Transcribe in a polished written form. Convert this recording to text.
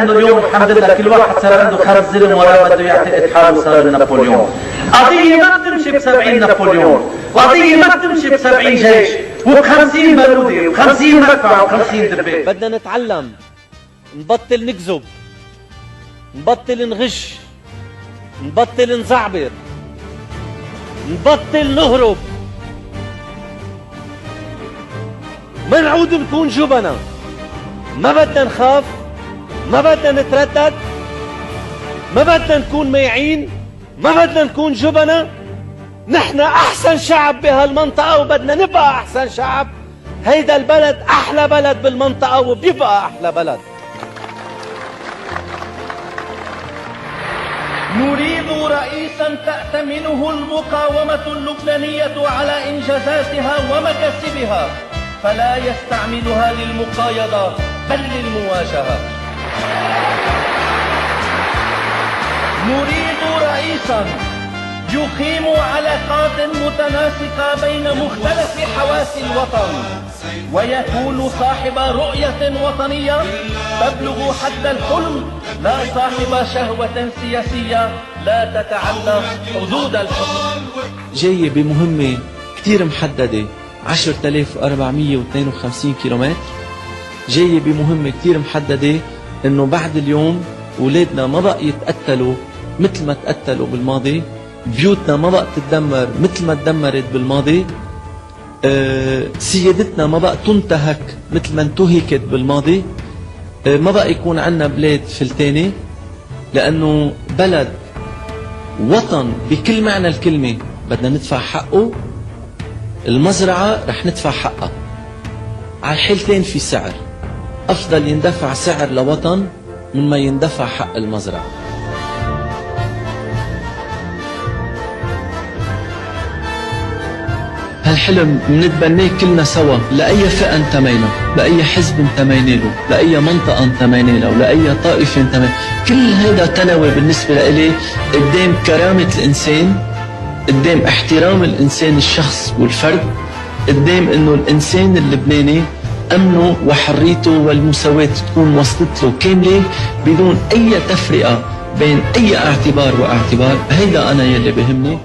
انه اليوم الحمد لله كل واحد صار عنده خرز زلم ولا بده يعتقد حاله صار نابليون. قضية ما بتمشي ب70 نابليون، وقضية ما بتمشي ب70 جيش، وب50 بارودي، وب50 مدفع، وب50 دبابة. بدنا نتعلم، نبطل نكذب، نبطل نغش، نبطل نزعبر، نبطل نهرب، ما نعود نكون جبنة. ما بدنا نخاف، ما بدنا نتردد، ما بدنا نكون ميعين، ما بدنا نكون جبنة. نحن أحسن شعب بهالمنطقة وبدنا نبقى أحسن شعب. هيدا البلد أحلى بلد بالمنطقة وبيبقى أحلى بلد. نريد رئيسا تأتمنه المقاومة اللبنانية على إنجازاتها ومكاسبها، فلا يستعملها للمقايضة بل للمواجهة. نريد رئيسا يقيم علاقات متناسقة بين مختلف حواس الوطن، ويكون صاحب رؤية وطنية تبلغ حد الحلم، لا صاحب شهوة سياسية لا تتعدى حدود الحلم. جاي بمهمة كتير محددة 10452 كيلومتر. جاي بمهمة كتير محددة انه بعد اليوم اولادنا ما بقى يتقتلوا مثل ما تقتلوا بالماضي، بيوتنا ما بقى تتدمر مثل ما تدمرت بالماضي، سيادتنا ما بقى تنتهك مثل ما انتهكت بالماضي، ما بقى يكون عنا بلاد فلتانة، لأنه بلد وطن بكل معنى الكلمة بدنا ندفع حقه. المزرعة رح ندفع حقها. على الحالتين في سعر، أفضل يندفع سعر لوطن مما يندفع حق المزرعة. هالحلم منتبناه كلنا سوا، لأي فئة انتمينا، لأي حزب انتمينا له، لأي منطقة انتمينا له، لأي طائفة انتمينا. كل هيدا تنوي بالنسبة لإلي قدام كرامة الإنسان، قدام احترام الإنسان الشخص والفرد، قدام إنه الإنسان اللبناني أمنه وحريته والمساواة تكون وصلت له كاملة بدون أي تفرقة بين أي اعتبار واعتبار. هيدا أنا يلي بهمني.